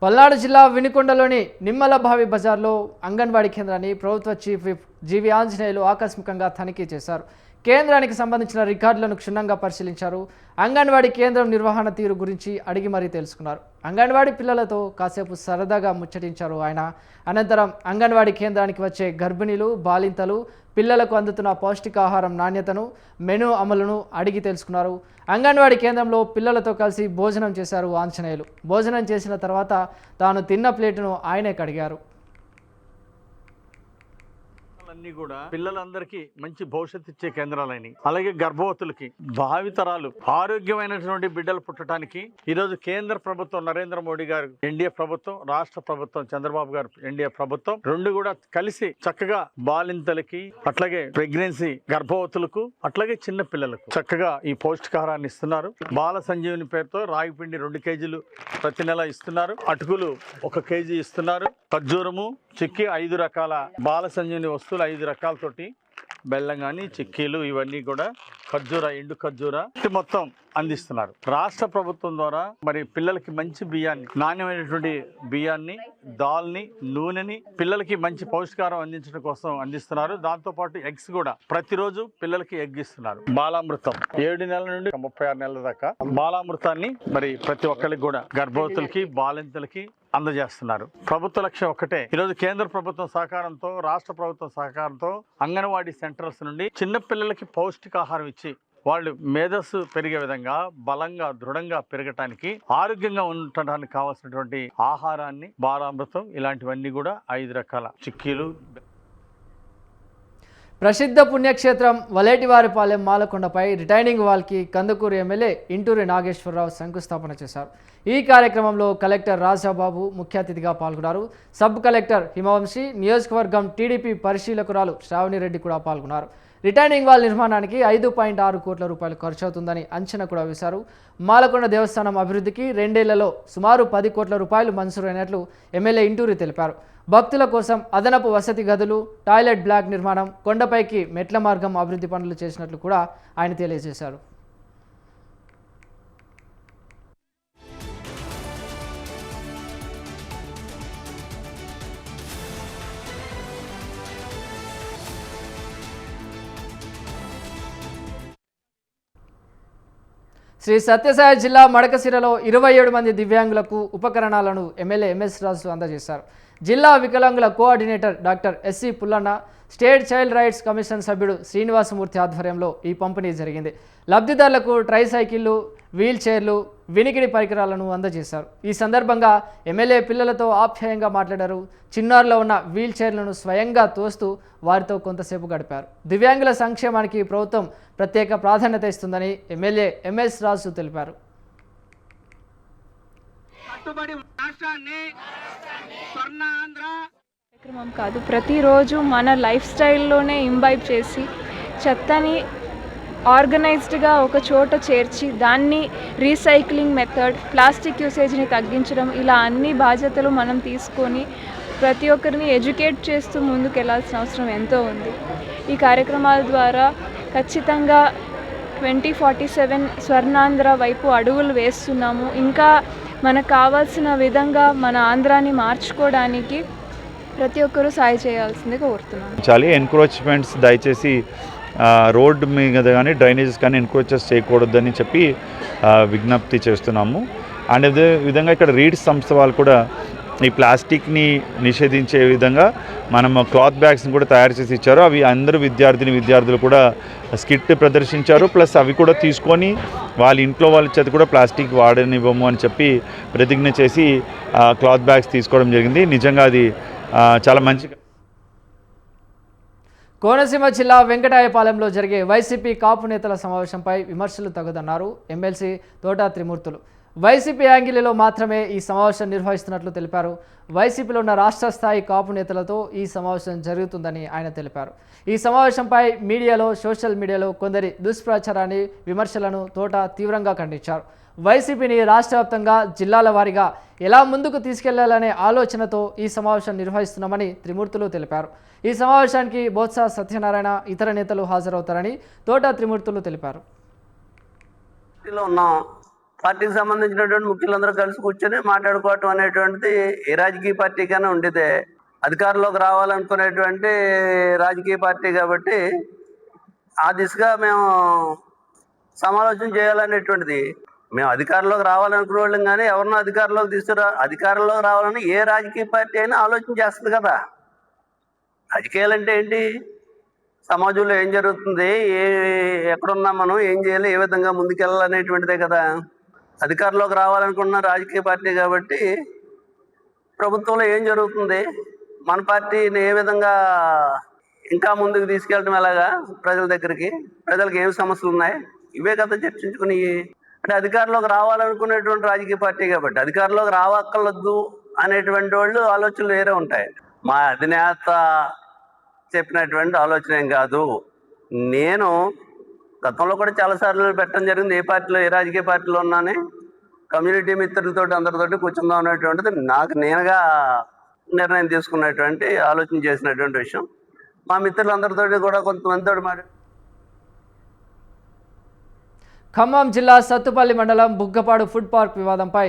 పల్నాడు జిల్లా వినుకొండలోని నిమ్మలభావి బజార్లో అంగన్వాడీ కేంద్రాన్ని ప్రభుత్వ చీఫ్ విప్ జీవి ఆంజనేయులు ఆకస్మికంగా తనిఖీ చేశారు. కేంద్రానికి సంబంధించిన రికార్డులను క్షుణ్ణంగా పరిశీలించారు. అంగన్వాడీ కేంద్రం నిర్వహణ తీరు గురించి అడిగి మరీ తెలుసుకున్నారు. అంగన్వాడీ పిల్లలతో కాసేపు సరదాగా ముచ్చటించారు ఆయన. అనంతరం అంగన్వాడీ కేంద్రానికి వచ్చే గర్భిణీలు, బాలింతలు, పిల్లలకు అందుతున్న పౌష్టికాహారం నాణ్యతను, మెనూ అమలును అడిగి తెలుసుకున్నారు. అంగన్వాడీ కేంద్రంలో పిల్లలతో కలిసి భోజనం చేశారు ఆంజనేయులు. భోజనం చేసిన తర్వాత తాను తిన్న ప్లేటును ఆయనే కడిగారు. అన్ని కూడా పిల్లలందరికీ మంచి భవిష్యత్తు ఇచ్చే కేంద్రాలని, అలాగే గర్భవతులకి, భావితరాలు ఆరోగ్యమైనటువంటి బిడ్డలు పుట్టడానికి ఈరోజు కేంద్ర ప్రభుత్వం నరేంద్ర మోడీ గారు ఎన్డీఏ ప్రభుత్వం, రాష్ట్ర ప్రభుత్వం చంద్రబాబు గారు ఎన్డీఏ ప్రభుత్వం రెండు కూడా కలిసి చక్కగా బాలింతలకి, అట్లాగే ప్రెగ్నెన్సీ గర్భవతులకు, అట్లాగే చిన్న పిల్లలకు చక్కగా ఈ పౌష్టికాహారాన్ని ఇస్తున్నారు. బాల సంజీవిని పేరుతో రాగిపిండి 2 కేజీలు ప్రతి నెల ఇస్తున్నారు. అటుకులు 1 కేజీ ఇస్తున్నారు. ఖర్జూరము, చిక్కీ 5 రకాల బాల సంజీవిని వస్తువులు 5 రకాలతోటి, బెల్లం కానీ, చిక్కీలు ఇవన్నీ కూడా ఖర్జూర, ఎండు ఖర్జూర మొత్తం అందిస్తున్నారు. రాష్ట్ర ప్రభుత్వం ద్వారా మరి పిల్లలకి మంచి బియ్యాన్ని, నాణ్యమైనటువంటి బియ్యాన్ని, దాల్ని, నూనెని పిల్లలకి మంచి పౌష్టికారం అందించడం కోసం అందిస్తున్నారు. దాంతోపాటు ఎగ్స్ కూడా ప్రతిరోజు పిల్లలకి ఎగ్ ఇస్తున్నారు. బాలామృతం 7 నెలల నుండి 36 నెలల దాకా బాలామృతాన్ని మరి ప్రతి ఒక్కరికి కూడా గర్భవతులకి, బాలింతలకి అందజేస్తున్నారు. ప్రభుత్వ లక్ష్యం ఒక్కటే. ఈరోజు కేంద్ర ప్రభుత్వం సహకారంతో, రాష్ట్ర ప్రభుత్వం సహకారంతో అంగన్వాడీ సెంటర్స్ నుండి చిన్న పిల్లలకి పౌష్టికాహారం ఇచ్చి వాళ్ళు మేధస్సు పెరిగే విధంగా, బలంగా, దృఢంగా పెరగటానికి, ఆరోగ్యంగా ఉండటానికి కావాల్సినటువంటి ఆహారాన్ని, బాలామృతం ఇలాంటివన్నీ కూడా 5 రకాల చిక్కీలు. ప్రసిద్ధ పుణ్యక్షేత్రం వలేటివారిపాలెం మాలకొండపై రిటైనింగ్ వాల్కి కందుకూరు ఎమ్మెల్యే ఇంటూరి నాగేశ్వరరావు శంకుస్థాపన చేశారు. ఈ కార్యక్రమంలో కలెక్టర్ రాజాబాబు ముఖ్య అతిథిగా పాల్గొన్నారు. సబ్ కలెక్టర్ హిమవంశి, నియోజకవర్గం టీడీపీ పరిశీలకురాలు శ్రావణిరెడ్డి కూడా పాల్గొన్నారు. రిటైనింగ్ వాల్ నిర్మాణానికి 5.6 కోట్ల రూపాయలు ఖర్చు అవుతుందని అంచనా కూడా వేశారు. మాలకొండ దేవస్థానం అభివృద్ధికి 2 ఏళ్లలో సుమారు 10 కోట్ల రూపాయలు మంజూరైనట్లు ఎమ్మెల్యే ఇంటూరి తెలిపారు. భక్తుల కోసం అదనపు వసతి గదులు, టాయిలెట్ బ్లాక్ నిర్మాణం, కొండపైకి మెట్ల మార్గం అభివృద్ధి పనులు చేసినట్లు కూడా ఆయన తెలియజేశారు. శ్రీ సత్యసాయి జిల్లా మడకశిరలో 27 మంది దివ్యాంగులకు ఉపకరణాలను ఎమ్మెల్యే ఎంఎస్ రాజు అందజేశారు. జిల్లా వికలాంగుల coordinator doctor SC Pullanna, state child rights commission సభ్యుడు శ్రీనివాసమూర్తి ఆధ్వర్యంలో ఈ పంపిణీ జరిగింది. లబ్ధిదారులకు ట్రైసైకిళ్లు, వీల్ చైర్లు, వినికిడి పరికరాలను అందజేశారు. ఈ సందర్భంగా ఎమ్మెల్యే పిల్లలతో ఆప్యాయంగా మాట్లాడారు. చిన్నారులో ఉన్న వీల్ చైర్లను స్వయంగా తోస్తూ వారితో కొంతసేపు గడిపారు. దివ్యాంగుల సంక్షేమానికి ప్రభుత్వం ప్రత్యేక ప్రాధాన్యత ఇస్తుందని ఎమ్మెల్యే ఎంఎస్ రాజు తెలిపారు. కార్యక్రమం కాదు, ప్రతిరోజు మన లైఫ్ స్టైల్లోనే ఇంబైబ్ చేసి చెత్తని ఆర్గనైజ్డ్గా ఒక చోట చేర్చి దాన్ని రీసైక్లింగ్ మెథడ్, ప్లాస్టిక్ యూసేజ్ని తగ్గించడం, ఇలా అన్ని బాధ్యతలు మనం తీసుకొని ప్రతి ఒక్కరిని ఎడ్యుకేట్ చేస్తూ ముందుకు వెళ్ళాల్సిన అవసరం ఎంతో ఉంది. ఈ కార్యక్రమాల ద్వారా ఖచ్చితంగా 2047 స్వర్ణాంధ్ర వైపు అడుగులు వేస్తున్నాము. ఇంకా మనకు కావాల్సిన విధంగా మన ఆంధ్రాని మార్చుకోవడానికి ప్రతి ఒక్కరూ సాయం చేయాల్సింది కోరుతున్నాను. చాలా ఎన్క్రోచ్మెంట్స్ దయచేసి రోడ్ మీద కానీ డ్రైనేజెస్ కానీ ఎన్క్రోచెస్ చేయకూడదని చెప్పి విజ్ఞప్తి చేస్తున్నాము. అండ్ అదే విధంగా ఇక్కడ రీడ్స్ సంస్థ వాళ్ళు కూడా ఈ ప్లాస్టిక్ని నిషేధించే విధంగా మనం క్లాత్ బ్యాగ్స్ని కూడా తయారు చేసి ఇచ్చారు. అవి అందరూ విద్యార్థులు కూడా స్కిట్ ప్రదర్శించారు. ప్లస్ అవి కూడా తీసుకొని వాళ్ళ ఇంట్లో వాళ్ళ చేత కూడా ప్లాస్టిక్ వాడనివ్వము అని చెప్పి ప్రతిజ్ఞ చేసి క్లాత్ బ్యాగ్స్ తీసుకోవడం జరిగింది. నిజంగా అది చాలా మంచి. కోనసీమ జిల్లా వెంకటాయపాలెంలో జరిగే వైసీపీ కాపు నేతల సమావేశంపై విమర్శలు తగదన్నారు ఎమ్మెల్సీ తోట త్రిమూర్తులు. వైసీపీ యాంగిల్లో మాత్రమే ఈ సమావేశం నిర్వహిస్తున్నట్లు తెలిపారు. వైసీపీలో ఉన్న రాష్ట్ర స్థాయి కాపు నేతలతో ఈ సమావేశం జరుగుతుందని ఆయన తెలిపారు. ఈ సమావేశంపై మీడియాలో, సోషల్ మీడియాలో కొందరి దుష్ప్రచారాన్ని, విమర్శలను తోట తీవ్రంగా ఖండించారు. వైసీపీని రాష్ట్ర వ్యాప్తంగా జిల్లాల వారీగా ఎలా ముందుకు తీసుకెళ్లాలనే ఆలోచనతో ఈ సమావేశం నిర్వహిస్తున్నామని త్రిమూర్తులు తెలిపారు. ఈ సమావేశానికి బొత్స సత్యనారాయణ, ఇతర నేతలు హాజరవుతారని తోట త్రిమూర్తులు తెలిపారు. పార్టీకి సంబంధించినటువంటి ముఖ్యులందరూ కలిసి కూర్చొని మాట్లాడుకోవటం అనేటువంటిది ఏ రాజకీయ పార్టీకైనా ఉండేదే. అధికారంలోకి రావాలనుకునేటువంటి రాజకీయ పార్టీ కాబట్టి ఆ దిశగా మేము సమాలోచన చేయాలనేటువంటిది. మేము అధికారంలోకి రావాలనుకునే వాళ్ళం కానీ ఎవరినో అధికారంలోకి రావాలని ఏ రాజకీయ పార్టీ అయినా ఆలోచన చేస్తుంది కదా. రాజకీయాలు అంటే ఏంటి? సమాజంలో ఏం జరుగుతుంది, ఎక్కడున్నా మనం ఏం చేయాలి, ఏ విధంగా ముందుకెళ్ళాలనేటువంటిదే కదా. అధికారంలోకి రావాలనుకున్న రాజకీయ పార్టీ కాబట్టి ప్రభుత్వంలో ఏం జరుగుతుంది, మన పార్టీని ఏ విధంగా ఇంకా ముందుకు తీసుకెళ్ళడం ఎలాగా, ప్రజల దగ్గరికి, ప్రజలకు ఏం సమస్యలు ఉన్నాయి, ఇవే కదా చర్చించుకుని. అంటే అధికారంలోకి రావాలనుకునేటువంటి రాజకీయ పార్టీ కాబట్టి అధికారంలోకి రావక్కర్లొద్దు అనేటువంటి వాళ్ళు ఆలోచనలు వేరే ఉంటాయి. మా అధినేత చెప్పినటువంటి ఆలోచన ఏం కాదు. నేను గతంలో కూడా చాలాసార్లు పెట్టడం జరిగింది. ఏ పార్టీలో, ఏ రాజకీయ పార్టీలో ఉన్నానే కమ్యూనిటీ మిత్రులతో అందరితోటి కూర్చుందాం అనేటువంటిది నాకు నేనుగా నిర్ణయం తీసుకున్నటువంటి ఆలోచన చేసినటువంటి విషయం. మా మిత్రులందరితో కూడా కొంతమందితో ఖమ్మం జిల్లా సత్తుపల్లి మండలం బుగ్గపాడు ఫుడ్ పార్క్ వివాదంపై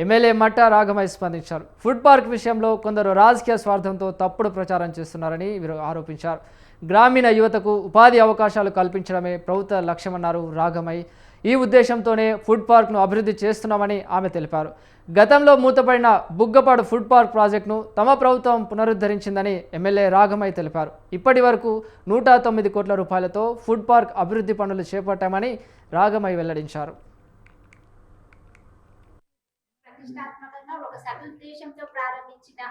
ఎమ్మెల్యే మట్టా రాఘమయ్య స్పందించారు. ఫుడ్ పార్క్ విషయంలో కొందరు రాజకీయ స్వార్థంతో తప్పుడు ప్రచారం చేస్తున్నారని వీరు ఆరోపించారు. గ్రామీణ యువతకు ఉపాధి అవకాశాలు కల్పించడమే ప్రభుత్వ లక్ష్యమన్నారు రాఘమయ్య. ఈ ఉద్దేశంతోనే ఫుడ్ పార్క్ను అభివృద్ధి చేస్తున్నామని ఆమె తెలిపారు. గతంలో మూతపడిన బుగ్గపాడు ఫుడ్ పార్క్ ప్రాజెక్టును తమ ప్రభుత్వం పునరుద్ధరించిందని ఎమ్మెల్యే రాఘమయ్య తెలిపారు. ఇప్పటి వరకు 109 కోట్ల రూపాయలతో ఫుడ్ పార్క్ అభివృద్ధి పనులు చేపట్టామని రాఘమయ్య వెల్లడించారు. ప్రతిష్టాత్మకంగా ఒక సదుద్దేశంతో ప్రారంభించిన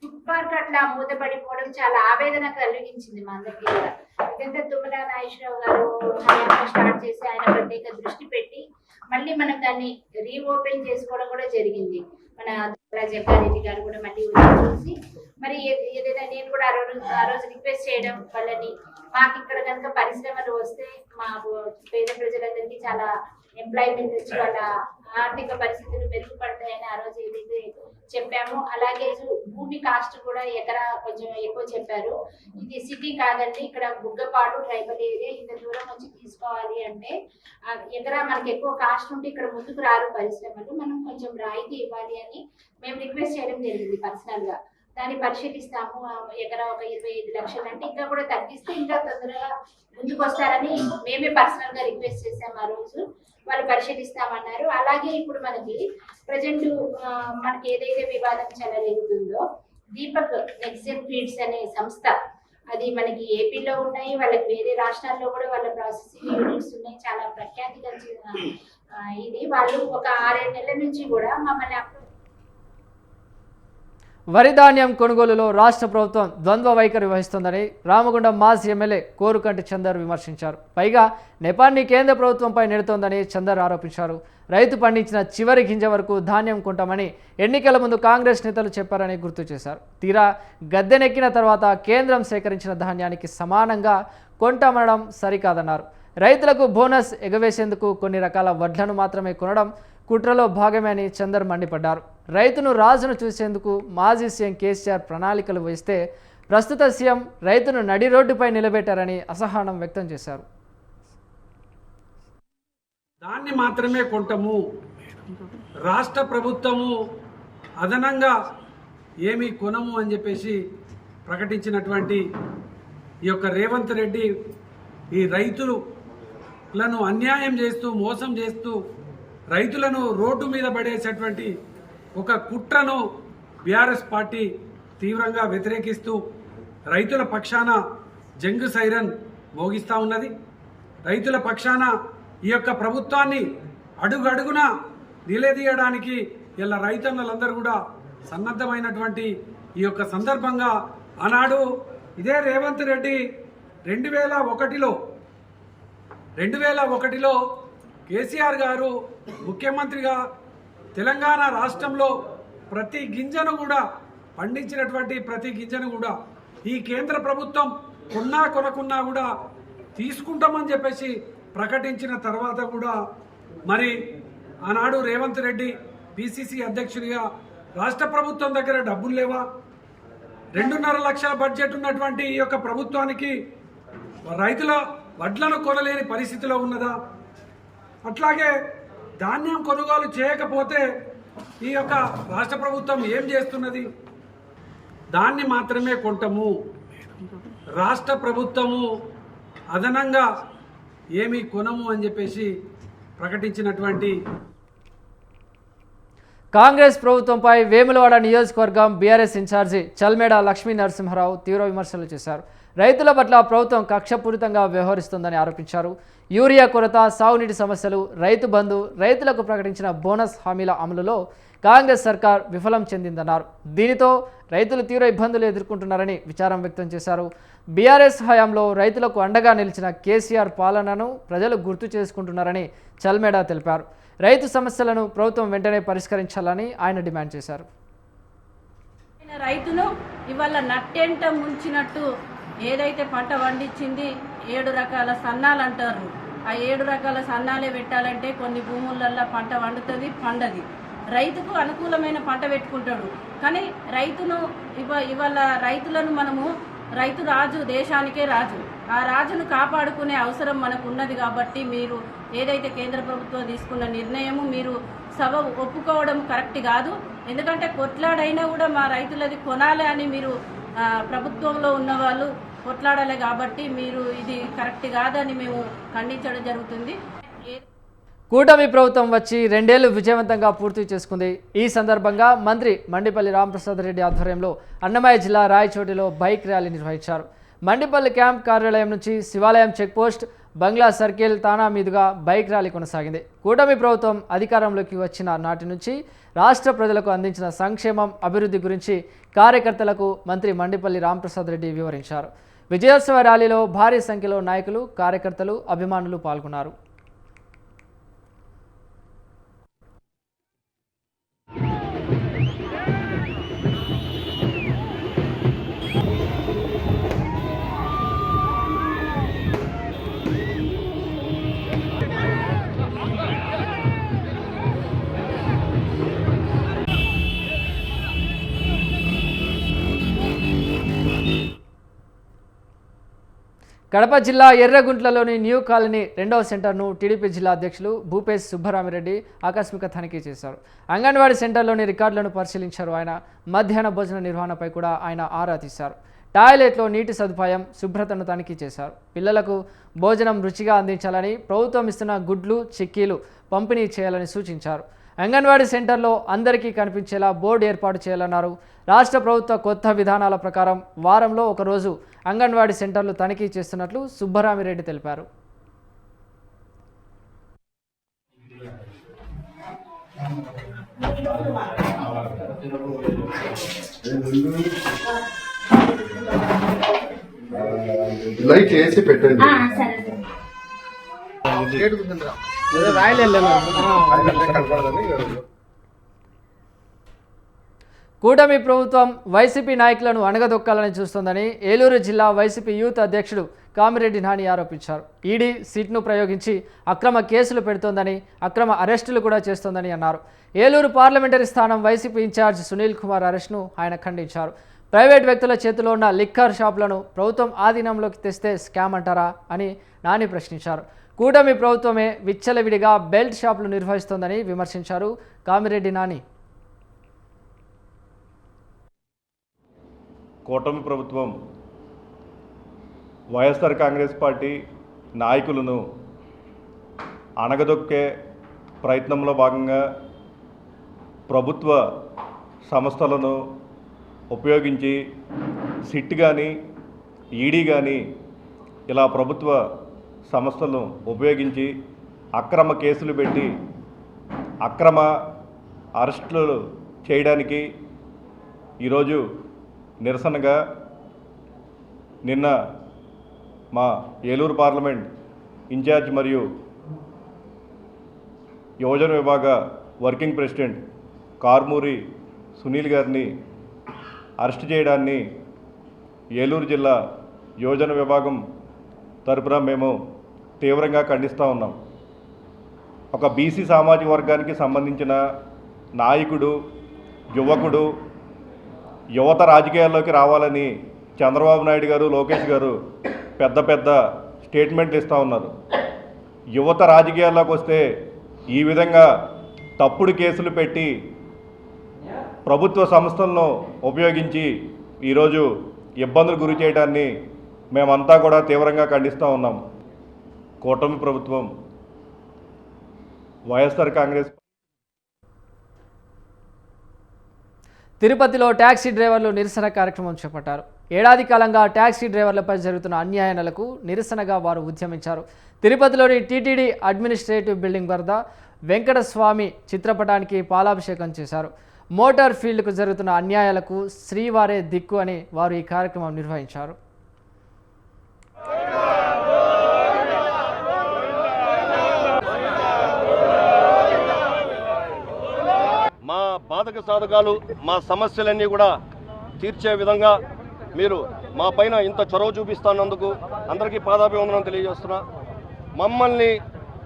ఫుడ్ పార్క్ అట్లా మూతపడిపోవడం చాలా ఆవేదన కలిగించింది మా అందరికీ కూడా. ఇదంతా తుమ్మల నాగేశ్వరరావు గారు స్టార్ట్ చేసి ఆయన ప్రత్యేక దృష్టి పెట్టి మళ్ళీ మనం దాన్ని రీఓపెన్ చేసుకోవడం కూడా జరిగింది. మన జగ్గారెడ్డి గారు కూడా మళ్ళీ చూసి మరి ఏదైనా నేను కూడా ఆ రోజు రిక్వెస్ట్ చేయడం వాళ్ళని, మాకు ఇక్కడ కనుక పరిశ్రమలు వస్తే మా పేద ప్రజలందరికీ చాలా ఎంప్లాయ్మెంట్ వచ్చి వాళ్ళ ఆర్థిక పరిస్థితులు మెరుగుపడతాయని ఆ రోజు ఏదైతే చెప్పాము. అలాగే భూమి కాస్ట్ కూడా ఎకరా కొంచెం ఎక్కువ చెప్పారు. ఇది సిటీ కాదండి, ఇక్కడ బుగ్గపాడు ట్రైబల్ ఏరియా, ఇంత దూరం వచ్చి తీసుకోవాలి అంటే ఎకరా మనకి ఎక్కువ కాస్ట్ ఉంటే ఇక్కడ ముందుకు రారు పరిశ్రమలు, మనం కొంచెం రాయితీ ఇవ్వాలి అని మేము రిక్వెస్ట్ చేయడం జరిగింది పర్సనల్ గా. దాన్ని పరిశీలిస్తాము. ఎకరా ఒక 25 లక్షలు అంటే ఇంకా కూడా తగ్గిస్తే ఇంకా తొందరగా ముందుకు వస్తారని మేమే పర్సనల్ గా రిక్వెస్ట్ చేసాము. ఆ రోజు వాళ్ళు పరిశీలిస్తామన్నారు. అలాగే ఇప్పుడు మనకి ప్రజెంట్ మనకి ఏదైతే వివాదం చెలరేగుతుందో దీపక్ నెక్సెన్ ఫీడ్స్ అనే సంస్థ, అది మనకి ఏపీలో ఉన్నాయి, వాళ్ళకి వేరే రాష్ట్రాల్లో కూడా వాళ్ళ ప్రాసెసింగ్ యూనిట్స్ ఉన్నాయి, చాలా ప్రఖ్యాతి కలిగిన ఇది. వాళ్ళు ఒక 6-7 నెలల నుంచి కూడా మమ్మల్ని వరి ధాన్యం కొనుగోలులో రాష్ట్ర ప్రభుత్వం ద్వంద్వ వైఖరి వహిస్తోందని రామగుండం మాజీ ఎమ్మెల్యే కోరుకంటి చందర్ విమర్శించారు. పైగా నెపాన్ని కేంద్ర ప్రభుత్వంపై నెడుతోందని చందర్ ఆరోపించారు. రైతు పండించిన చివరి గింజ వరకు ధాన్యం కొంటామని ఎన్నికల ముందు కాంగ్రెస్ నేతలు చెప్పారని గుర్తు చేశారు. తీరా గద్దెనెక్కిన తర్వాత కేంద్రం సేకరించిన ధాన్యానికి సమానంగా కొంటామనడం సరికాదన్నారు. రైతులకు బోనస్ ఎగవేసేందుకు కొన్ని రకాల వడ్లను మాత్రమే కొనడం కుట్రలో భాగమే అని చందర్ మండిపడ్డారు. రైతును రాజును చూసేందుకు మాజీ సీఎం కేసీఆర్ ప్రణాళికలు వేస్తే ప్రస్తుత సీఎం రైతును నడి రోడ్డుపై నిలబెట్టారని అసహనం వ్యక్తం చేశారు. దాన్ని మాత్రమే కొంటాము, రాష్ట్ర ప్రభుత్వము అదనంగా ఏమీ కొనము అని చెప్పేసి ప్రకటించినటువంటి ఈ యొక్క రేవంత్ రెడ్డి ఈ రైతులను అన్యాయం చేస్తూ, మోసం చేస్తూ, రైతులను రోడ్డు మీద పడేసేటువంటి ఒక కుట్రను బీఆర్ఎస్ పార్టీ తీవ్రంగా వ్యతిరేకిస్తూ రైతుల పక్షాన జంగు సైరన్ మోగిస్తూ ఉన్నది. రైతుల పక్షాన ఈ యొక్క ప్రభుత్వాన్ని అడుగడుగున నిలదీయడానికి ఇలా రైతన్నలందరూ కూడా సన్నద్ధమైనటువంటి ఈ యొక్క సందర్భంగా ఆనాడు ఇదే రేవంత్ రెడ్డి 2001లో కేసీఆర్ గారు ముఖ్యమంత్రిగా తెలంగాణ రాష్ట్రంలో ప్రతి గింజను కూడా పండించినటువంటి ప్రతి గింజను కూడా ఈ కేంద్ర ప్రభుత్వం కొనకున్నా కూడా తీసుకుంటామని చెప్పేసి ప్రకటించిన తర్వాత కూడా మరి ఆనాడు రేవంత్ రెడ్డి పిసిసి అధ్యక్షుడిగా రాష్ట్ర ప్రభుత్వం దగ్గర డబ్బులు లేవా? 2.5 లక్షల బడ్జెట్ ఉన్నటువంటి ఈ యొక్క ప్రభుత్వానికి రైతుల వడ్లను కొనలేని పరిస్థితిలో ఉన్నదా? అట్లాగే ధాన్యం కొనుగోలు చేయకపోతే ఈ యొక్క రాష్ట్ర ప్రభుత్వం ఏం చేస్తున్నది? దాన్ని మాత్రమే కొంటాము. రాష్ట్ర ప్రభుత్వము అదనంగా ఏమీ కొనము అని చెప్పేసి ప్రకటించినటువంటి కాంగ్రెస్ ప్రభుత్వంపై వేములవాడ నియోజకవర్గం బీఆర్ఎస్ ఇన్ఛార్జి చల్మేడ లక్ష్మీ నరసింహారావు తీవ్ర విమర్శలు చేశారు. రైతుల పట్ల ప్రభుత్వం కక్షపూరితంగా వ్యవహరిస్తుందని ఆరోపించారు. యూరియా కొరత, సాగునీటి సమస్యలు, రైతు బంధు, రైతులకు ప్రకటించిన బోనస్ హామీల అమలులో కాంగ్రెస్ సర్కార్ విఫలం చెందిందన్నారు. దీనితో రైతులు తీవ్ర ఇబ్బందులు ఎదుర్కొంటున్నారని విచారం వ్యక్తం చేశారు. బీఆర్ఎస్ హయాంలో రైతులకు అండగా నిలిచిన కేసీఆర్ పాలనను ప్రజలు గుర్తు చేసుకుంటున్నారని చల్మేడ తెలిపారు. రైతు సమస్యలను ప్రభుత్వం వెంటనే పరిష్కరించాలని ఆయన డిమాండ్ చేశారు. రైతును ఇవాళ నట్టెంట ముంచినట్టు ఏదైతే పంట పండించింది 7 రకాల సన్నాలు అంటారు. ఆ 7 రకాల సన్నాలే పెట్టాలంటే కొన్ని భూములల్లో పంట వండుతుంది, పండది. రైతుకు అనుకూలమైన పంట పెట్టుకుంటాడు. కానీ రైతును ఇవాళ రైతులను మనము రైతు రాజు, దేశానికే రాజు. ఆ రాజును కాపాడుకునే అవసరం మనకు ఉన్నది. కాబట్టి మీరు ఏదైతే కేంద్ర ప్రభుత్వం తీసుకున్న నిర్ణయము మీరు సభ ఒప్పుకోవడం కరెక్ట్ కాదు. ఎందుకంటే కొట్లాడైనా కూడా మా రైతులది కొనాలి అని మీరు ప్రభుత్వంలో ఉన్న వాళ్ళు కొట్లాడాలి. కాబట్టి మీరు ఇది కరెక్ట్ కాదని మేము ఖండించడం జరుగుతుంది. కూటమి ప్రభుత్వం వచ్చి 2 ఏళ్లు విజయవంతంగా పూర్తి చేసుకుంది. ఈ సందర్భంగా మంత్రి మండిపల్లి రామప్రసాద్ రెడ్డి ఆధ్వర్యంలో అన్నమయ్య జిల్లా రాయచోటిలో బైక్ ర్యాలీ నిర్వహించారు. మండిపల్లి క్యాంప్ కార్యాలయం నుంచి శివాలయం చెక్పోస్ట్, బంగ్లా సర్కిల్, తానా మీదుగా బైక్ ర్యాలీ కొనసాగింది. కూటమి ప్రభుత్వం అధికారంలోకి వచ్చిన నాటి నుంచి రాష్ట్ర ప్రజలకు అందించిన సంక్షేమం, అభివృద్ధి గురించి కార్యకర్తలకు మంత్రి మండిపల్లి రామప్రసాద్ రెడ్డి వివరించారు. విజయోత్సవ ర్యాలీలో భారీ సంఖ్యలో నాయకులు, కార్యకర్తలు, అభిమానులు పాల్గొన్నారు. కడప జిల్లా ఎర్రగుంట్లలోని న్యూ కాలనీ 2వ సెంటర్ను టీడీపీ జిల్లా అధ్యక్షులు భూపేశ్ సుబ్బరామిరెడ్డి ఆకస్మిక తనిఖీ చేశారు. అంగన్వాడీ సెంటర్లోని రికార్డులను పరిశీలించారు. ఆయన మధ్యాహ్న భోజన నిర్వహణపై కూడా ఆయన ఆరా తీశారు. టాయిలెట్లో నీటి సదుపాయం, శుభ్రతను తనిఖీ చేశారు. పిల్లలకు భోజనం రుచిగా అందించాలని, ప్రభుత్వం ఇస్తున్న గుడ్లు, చిక్కీలు పంపిణీ చేయాలని సూచించారు. అంగన్వాడీ సెంటర్లో అందరికీ కనిపించేలా బోర్డు ఏర్పాటు చేయాలన్నారు. రాష్ట్ర ప్రభుత్వ కొత్త విధానాల ప్రకారం వారంలో ఒకరోజు అంగన్వాడీ సెంటర్లు తనిఖీ చేస్తున్నట్లు సుబ్బరామిరెడ్డి తెలిపారు. లైట్ వేసి పెట్టండి. కూటమి ప్రభుత్వం వైసీపీ నాయకులను అణగదొక్కాలని చూస్తోందని ఏలూరు జిల్లా వైసీపీ యూత్ అధ్యక్షుడు కామిరెడ్డి నాని ఆరోపించారు. ఈడీ సిట్ను ప్రయోగించి అక్రమ కేసులు పెడుతోందని, అక్రమ అరెస్టులు కూడా చేస్తోందని అన్నారు. ఏలూరు పార్లమెంటరీ స్థానం వైసీపీ ఇన్ఛార్జ్ సునీల్ కుమార్ అరెస్ట్ను ఆయన ఖండించారు. ప్రైవేట్ వ్యక్తుల చేతిలో ఉన్న లిక్కర్ షాపులను ప్రభుత్వం ఆధీనంలోకి తెస్తే స్కామ్ అంటారా అని నాని ప్రశ్నించారు. కూటమి ప్రభుత్వమే విచ్చలవిడిగా బెల్ట్ షాపులు నిర్వహిస్తోందని విమర్శించారు కామిరెడ్డి నాని. కూటమి ప్రభుత్వం వైఎస్ఆర్ కాంగ్రెస్ పార్టీ నాయకులను అణగదొక్కే ప్రయత్నంలో భాగంగా ప్రభుత్వ సంస్థలను ఉపయోగించి సిట్ కానీ, ఈడీ కానీ ఇలా ప్రభుత్వ సంస్థలను ఉపయోగించి అక్రమ కేసులు పెట్టి అక్రమ అరెస్టులు చేయడానికి ఈరోజు నిరసనగా నిన్న మా ఏలూరు పార్లమెంట్ ఇన్ఛార్జ్ మరియు యువజన విభాగ వర్కింగ్ ప్రెసిడెంట్ కార్మూరి సునీల్ గారిని అరెస్ట్ చేయడాన్ని ఏలూరు జిల్లా యువజన విభాగం తరపున మేము తీవ్రంగా ఖండిస్తూ ఉన్నాం. ఒక బీసీ సామాజిక వర్గానికి సంబంధించిన నాయకుడు, యువకుడు, యువత రాజకీయాల్లోకి రావాలని చంద్రబాబు నాయుడు గారు, లోకేష్ గారు పెద్ద పెద్ద స్టేట్మెంట్లు ఇస్తూ ఉన్నారు. యువత రాజకీయాల్లోకి వస్తే ఈ విధంగా తప్పుడు కేసులు పెట్టి ప్రభుత్వ సంస్థలను ఉపయోగించి ఈరోజు ఇబ్బందులు గురి చేయడాన్ని మేమంతా కూడా తీవ్రంగా ఖండిస్తూ ఉన్నాం. కూటమి ప్రభుత్వం వైఎస్ఆర్ కాంగ్రెస్ తిరుపతిలో ట్యాక్సీ డ్రైవర్లు నిరసన కార్యక్రమం చేపట్టారు. ఏడాది కాలంగా ట్యాక్సీ డ్రైవర్లపై జరుగుతున్న అన్యాయాలకు నిరసనగా వారు ఉద్యమించారు. తిరుపతిలోని టీటీడీ అడ్మినిస్ట్రేటివ్ బిల్డింగ్ వద్ద వెంకటస్వామి చిత్రపటానికి పాలాభిషేకం చేశారు. మోటార్ ఫీల్డ్కు జరుగుతున్న అన్యాయాలకు శ్రీవారే దిక్కు అని వారు ఈ కార్యక్రమం నిర్వహించారు. మా బాధక సాధకాలు, మా సమస్యలన్నీ కూడా తీర్చే విధంగా మీరు మా పైన ఇంత చొరవ చూపిస్తున్నందుకు అందరికీ పాదాభివందనం తెలియజేస్తున్నా. మమ్మల్ని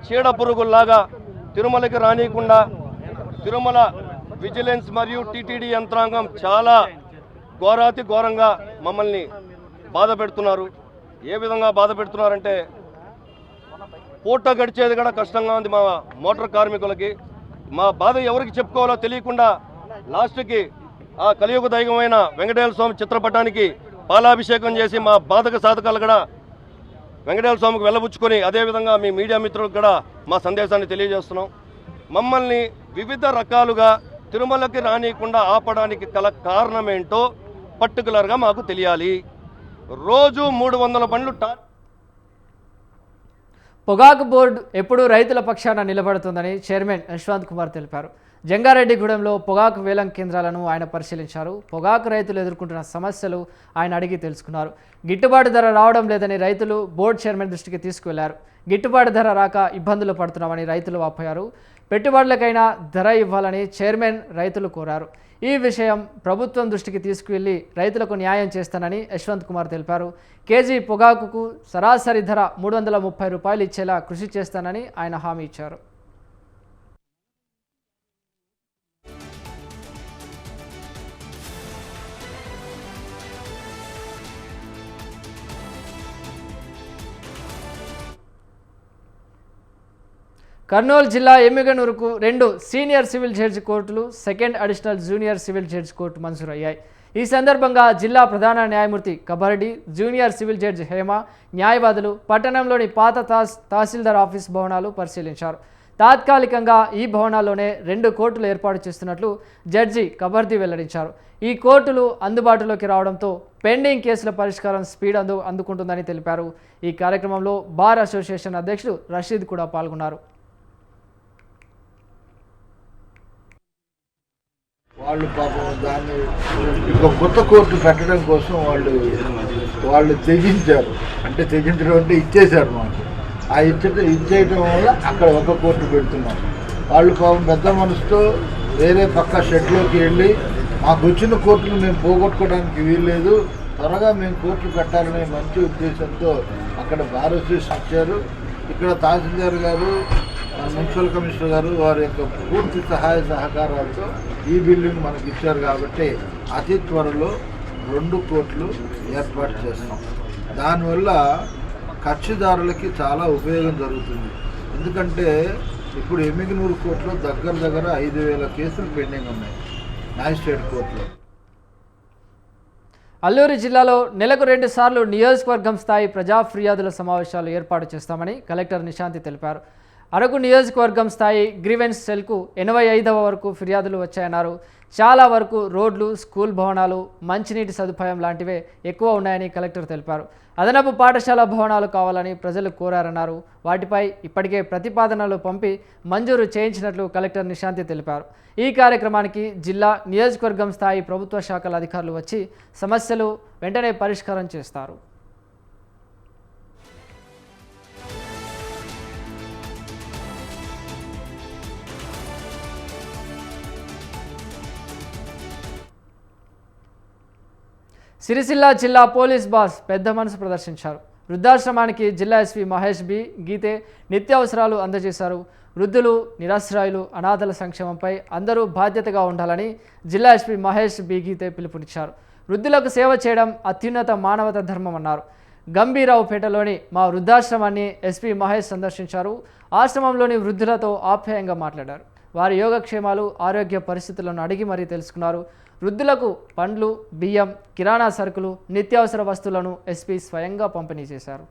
చీడ పురుగుల్లాగా తిరుమలకి రానియకుండా తిరుమల విజిలెన్స్ మరియు టీటీడీ యంత్రాంగం చాలా ఘోరాతి ఘోరంగా మమ్మల్ని బాధ పెడుతున్నారు. ఏ విధంగా బాధ పెడుతున్నారంటే పూట గడిచేది కూడా కష్టంగా ఉంది మా మోటార్ కార్మికులకి. మా బాధ ఎవరికి చెప్పుకోవాలో తెలియకుండా లాస్ట్కి ఆ కలియుగ దైవమైన వెంకటేశ్వర స్వామి చిత్రపటానికి పాలాభిషేకం చేసి మా బాధక సాధకాలు కూడా వెంకటేశ్వర స్వామికి వెళ్ళబుచ్చుకొని అదేవిధంగా మీ మీడియా మిత్రులకు కూడా మా సందేశాన్ని తెలియజేస్తున్నాం. మమ్మల్ని వివిధ రకాలుగా తిరుమలకి రానియకుండా ఆపడానికి గల కారణమేంటో పర్టికులర్గా మాకు తెలియాలి. రోజు 300 బండ్లు పొగాకు బోర్డు ఎప్పుడూ రైతుల పక్షాన నిలబడుతుందని చైర్మన్ యశ్వంత్ కుమార్ తెలిపారు. జంగారెడ్డిగూడెంలో పొగాకు వేలం కేంద్రాలను ఆయన పరిశీలించారు. పొగాకు రైతులు ఎదుర్కొంటున్న సమస్యలు ఆయన అడిగి తెలుసుకున్నారు. గిట్టుబాటు ధర రావడం లేదని రైతులు బోర్డు చైర్మన్ దృష్టికి తీసుకువెళ్లారు. గిట్టుబాటు ధర రాక ఇబ్బందులు పడుతున్నామని రైతులు వాపోయారు. పెట్టుబడులకైనా ధర ఇవ్వాలని చైర్మన్ రైతులు కోరారు. ఈ విషయం ప్రభుత్వం దృష్టికి తీసుకువెళ్లి రైతులకు న్యాయం చేస్తానని యశ్వంత్ కుమార్ తెలిపారు. కేజీ పొగాకుకు సరాసరి ధర 330 రూపాయలు ఇచ్చేలా కృషి చేస్తానని ఆయన హామీ ఇచ్చారు. కర్నూలు జిల్లా ఎమ్మిగనూరుకు 2 సీనియర్ సివిల్ జడ్జి కోర్టులు, second additional junior civil judge court మంజూరయ్యాయి. ఈ సందర్భంగా జిల్లా ప్రధాన న్యాయమూర్తి కబర్డి, జూనియర్ సివిల్ జడ్జి హేమ, న్యాయవాదులు పట్టణంలోని పాత తహసీల్దార్ ఆఫీస్ భవనాలు పరిశీలించారు. తాత్కాలికంగా ఈ భవనాల్లోనే 2 కోర్టులు ఏర్పాటు చేస్తున్నట్లు జడ్జి కబర్ది వెల్లడించారు. ఈ కోర్టులు అందుబాటులోకి రావడంతో పెండింగ్ కేసుల పరిష్కారం స్పీడ్ అందుకుంటుందని తెలిపారు. ఈ కార్యక్రమంలో బార్ అసోసియేషన్ అధ్యక్షుడు రషీద్ కూడా పాల్గొన్నారు. వాళ్ళు పాపం దాన్ని ఒక కొత్త కోర్టు పెట్టడం కోసం వాళ్ళు తెగించారు. అంటే తెగించడం అంటే ఇచ్చేశారు మాకు. ఆ ఇచ్చేయటం వల్ల అక్కడ ఒక కోర్టు పెడుతున్నాం. వాళ్ళు పాపం పెద్ద మనసుతో వేరే పక్క షెడ్లోకి వెళ్ళి మాకు వచ్చిన కోర్టులు మేము పోగొట్టుకోవడానికి వీల్లేదు, త్వరగా మేము కోర్టు పెట్టాలనే మంచి ఉద్దేశంతో అక్కడ బార్ అసోసియేషన్ ఇచ్చారు. ఇక్కడ తహసీల్దార్ గారు, మున్సిపల్ కమిషనర్ గారు వారి యొక్క పూర్తి సహాయ సహకారాలతో ఈ బిల్డింగ్ మనకి ఇచ్చారు. కాబట్టి అతి త్వరలో 2 కోర్టులు ఏర్పాటు చేస్తాం. దానివల్ల కక్షిదారులకి చాలా ఉపయోగం జరుగుతుంది. ఎందుకంటే ఇప్పుడు ఎమ్మిగనూరు కోర్టులో దగ్గర 5,000 కేసులు పెండింగ్ ఉన్నాయి మ్యాజిస్ట్రేట్ కోర్టులో. అల్లూరు జిల్లాలో నెలకు 2 సార్లు నియోజకవర్గం స్థాయి ప్రజా ఫిర్యాదుల సమావేశాలు ఏర్పాటు చేస్తామని కలెక్టర్ నిశాంతి తెలిపారు. అరకు నియోజకవర్గం స్థాయి గ్రీవెన్స్ సెల్కు 85వ వరకు ఫిర్యాదులు వచ్చాయన్నారు. చాలా వరకు రోడ్లు, స్కూల్ భవనాలు, మంచినీటి సదుపాయం లాంటివే ఎక్కువ ఉన్నాయని కలెక్టర్ తెలిపారు. అదనపు పాఠశాల భవనాలు కావాలని ప్రజలు కోరారన్నారు. వాటిపై ఇప్పటికే ప్రతిపాదనలు పంపి మంజూరు చేయించినట్లు కలెక్టర్ నిశాంతి తెలిపారు. ఈ కార్యక్రమానికి జిల్లా, నియోజకవర్గం స్థాయి ప్రభుత్వ శాఖల అధికారులు వచ్చి సమస్యలు వెంటనే పరిష్కారం చేస్తారు. సిరిసిల్ల జిల్లా పోలీస్ బాస్ పెద్ద మనసు ప్రదర్శించారు. వృద్ధాశ్రమానికి జిల్లా ఎస్పీ మహేష్ బి గీతే నిత్యావసరాలు అందజేశారు. వృద్ధులు, నిరాశ్రయులు, అనాథల సంక్షేమంపై అందరూ బాధ్యతగా ఉండాలని జిల్లా ఎస్పీ మహేష్ బి గీతే పిలుపునిచ్చారు. వృద్ధులకు సేవ చేయడం అత్యున్నత మానవత ధర్మం అన్నారు. గంభీరావుపేటలోని మా వృద్ధాశ్రమాన్ని ఎస్పీ మహేష్ సందర్శించారు. ఆశ్రమంలోని వృద్ధులతో ఆప్యాయంగా మాట్లాడారు. వారి యోగక్షేమాలు, ఆరోగ్య పరిస్థితులను అడిగి మరీ తెలుసుకున్నారు. వృద్ధులకు పండ్లు, బియ్యం, కిరాణా సరుకులు, నిత్యావసర వస్తువులను ఎస్పీ స్వయంగా పంపిణీ చేశారు.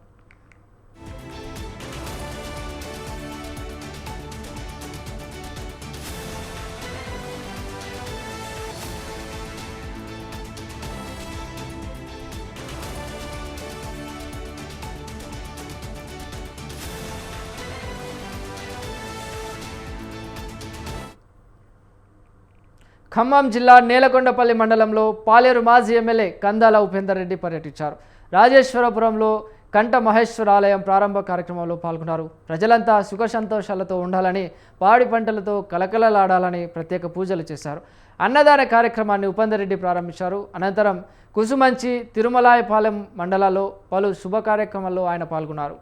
ఖమ్మం జిల్లా నేలకొండపల్లి మండలంలో పాలేరు మాజీ ఎమ్మెల్యే కందాల ఉపేందర్ రెడ్డి పర్యటించారు. రాజేశ్వరపురంలో కంఠ మహేశ్వర ఆలయం ప్రారంభ కార్యక్రమంలో పాల్గొన్నారు. ప్రజలంతా సుఖ సంతోషాలతో ఉండాలని, పాడి పంటలతో కలకలలాడాలని ప్రత్యేక పూజలు చేశారు. అన్నదాన కార్యక్రమాన్ని ఉపేందర్ రెడ్డి ప్రారంభించారు. అనంతరం కుసుమంచి, తిరుమలాయపాలెం మండలాల్లో పలు శుభ కార్యక్రమాల్లో ఆయన పాల్గొన్నారు.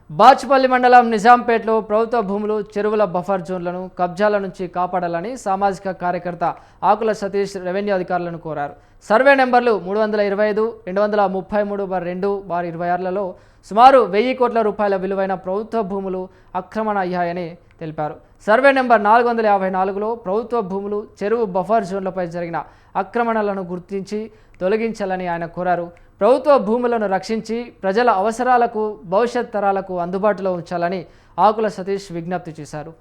బాచుపల్లి మండలం నిజాంపేటలో ప్రభుత్వ భూములు, చెరువుల బఫర్ జోన్లను కబ్జాల నుంచి కాపాడాలని సామాజిక కార్యకర్త ఆకుల సతీష్ రెవెన్యూ అధికారులను కోరారు. సర్వే నెంబర్లు 325, 233/2/26లలో సుమారు 1000 కోట్ల రూపాయల విలువైన ప్రభుత్వ భూములు ఆక్రమణ అయ్యాయని తెలిపారు. సర్వే నెంబర్ 454లో ప్రభుత్వ భూములు, చెరువు బఫర్ జోన్లపై జరిగిన ఆక్రమణలను గుర్తించి తొలగించాలని ఆయన కోరారు. ప్రభుత్వ భూములను రక్షించి ప్రజల అవసరాలకు, భవిష్యత్ తరాలకు అందుబాటులో ఉంచాలని ఆకుల సతీష్ విజ్ఞప్తి చేశారు.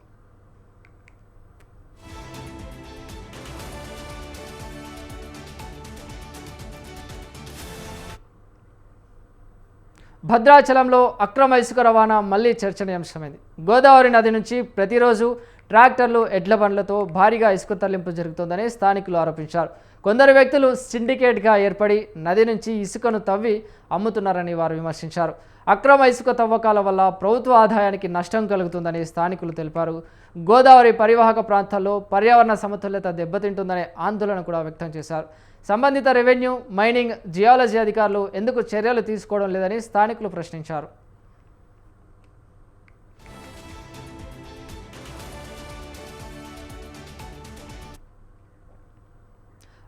భద్రాచలంలో అక్రమ ఇసుక రవాణా మళ్లీ చర్చనీయాంశమైంది. గోదావరి నది నుంచి ప్రతిరోజు ట్రాక్టర్లు, ఎడ్ల బండ్లతో భారీగా ఇసుక తరలింపు జరుగుతోందని స్థానికులు ఆరోపించారు. కొందరు వ్యక్తులు సిండికేట్గా ఏర్పడి నది నుంచి ఇసుకను తవ్వి అమ్ముతున్నారని వారు విమర్శించారు. అక్రమ ఇసుక తవ్వకాల వల్ల ప్రభుత్వ ఆదాయానికి నష్టం కలుగుతుందని స్థానికులు తెలిపారు. గోదావరి పరివాహక ప్రాంతాల్లో పర్యావరణ సమతుల్యత దెబ్బతింటుందనే ఆందోళన కూడా వ్యక్తం చేశారు. సంబంధిత రెవెన్యూ, మైనింగ్, జియాలజీ అధికారులు ఎందుకు చర్యలు తీసుకోవడం లేదని స్థానికులు ప్రశ్నించారు.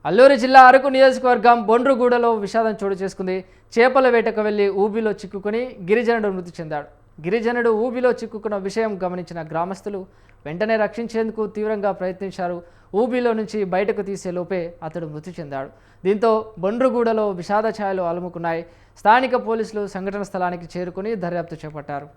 అల్లూరు జిల్లా అరకు నియోజకవర్గం బొండ్రుగూడలో విషాదం చోటు చేసుకుంది. చేపల వేటకు వెళ్లి ఊబిలో చిక్కుకుని గిరిజనుడు మృతి చెందాడు. గిరిజనుడు ఊబిలో చిక్కుకున్న విషయం గమనించిన గ్రామస్తులు వెంటనే రక్షించేందుకు తీవ్రంగా ప్రయత్నించారు. ఊబిలో నుంచి బయటకు తీసే లోపే అతడు మృతి చెందాడు. దీంతో బొండ్రుగూడలో విషాద ఛాయలు అలుముకున్నాయి. స్థానిక పోలీసులు సంఘటన స్థలానికి చేరుకుని దర్యాప్తు చేపట్టారు.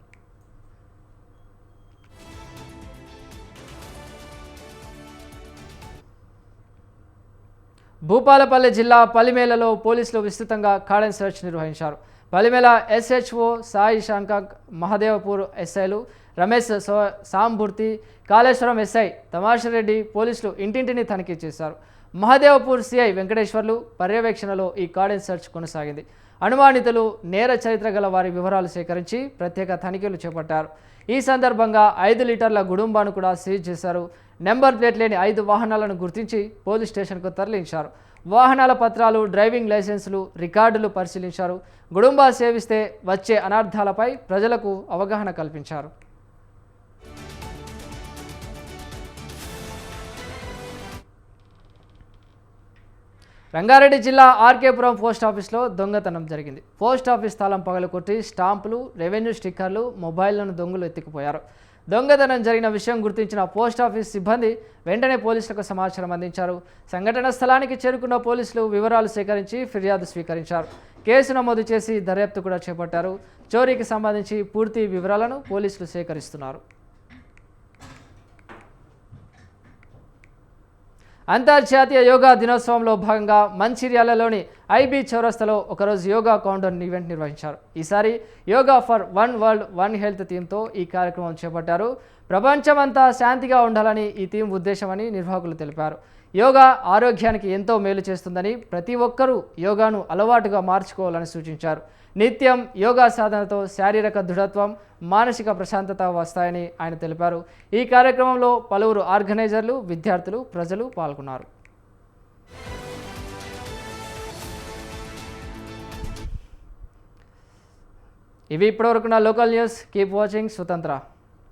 భూపాలపల్లి జిల్లా పలిమేలలో పోలీసులు విస్తృతంగా కార్డన్ సెర్చ్ నిర్వహించారు. పలిమేల ఎస్హెచ్ఓ సాయి శంకర్, మహదేవపూర్ ఎస్ఐలు రమేష్ సాంబూర్తి, కాళేశ్వరం ఎస్ఐ తమాషరెడ్డి పోలీసులు ఇంటింటిని తనిఖీ చేశారు. మహదేవపూర్ సిఐ వెంకటేశ్వర్లు పర్యవేక్షణలో ఈ కార్డన్ సెర్చ్ కొనసాగింది. అనుమానితులు, నేర చరిత్ర గల వారి వివరాలు సేకరించి ప్రత్యేక తనిఖీలు చేపట్టారు. ఈ సందర్భంగా 5 లీటర్ల గుడుంబాను కూడా సీజ్ చేశారు. నెంబర్ ప్లేట్ లేని 5 వాహనాలను గుర్తించి పోలీస్ స్టేషన్కు తరలించారు. వాహనాల పత్రాలు, డ్రైవింగ్ లైసెన్సులు, రికార్డులు పరిశీలించారు. గుడుంబా సేవిస్తే వచ్చే అనర్థాలపై ప్రజలకు అవగాహన కల్పించారు. రంగారెడ్డి జిల్లా ఆర్కేపురం పోస్టాఫీస్లో దొంగతనం జరిగింది. పోస్టాఫీస్ తాళం పగలకొట్టి స్టాంపులు, రెవెన్యూ స్టిక్కర్లు, మొబైల్లను దొంగలు ఎత్తుకుపోయారు. దొంగతనం జరిగిన విషయం గుర్తించిన పోస్టాఫీస్ సిబ్బంది వెంటనే పోలీసులకు సమాచారం అందించారు. సంఘటన స్థలానికి చేరుకున్న పోలీసులు వివరాలు సేకరించి ఫిర్యాదు స్వీకరించారు. కేసు నమోదు చేసి దర్యాప్తు కూడా చేపట్టారు. చోరీకి సంబంధించి పూర్తి వివరాలను పోలీసులు సేకరిస్తున్నారు. అంతర్జాతీయ యోగా దినోత్సవంలో భాగంగా మంచిర్యాలలోని ఐబీ చౌరస్తాలో ఒకరోజు యోగా కౌంటర్ ఈవెంట్ నిర్వహించారు. ఈసారి yoga for one world one health థీమ్తో ఈ కార్యక్రమం చేపట్టారు. ప్రపంచమంతా శాంతిగా ఉండాలని ఈ థీమ్ ఉద్దేశమని నిర్వాహకులు తెలిపారు. యోగా ఆరోగ్యానికి ఎంతో మేలు చేస్తుందని, ప్రతి ఒక్కరూ యోగాను అలవాటుగా మార్చుకోవాలని సూచించారు. నిత్యం యోగా సాధనతో శారీరక దృఢత్వం, మానసిక ప్రశాంతత వస్తాయని ఆయన తెలిపారు. ఈ కార్యక్రమంలో పలువురు ఆర్గనైజర్లు, విద్యార్థులు, ప్రజలు పాల్గొన్నారు. ఇవి ఇప్పటివరకు నా లోకల్ న్యూస్. కీప్ వాచింగ్ స్వతంత్ర.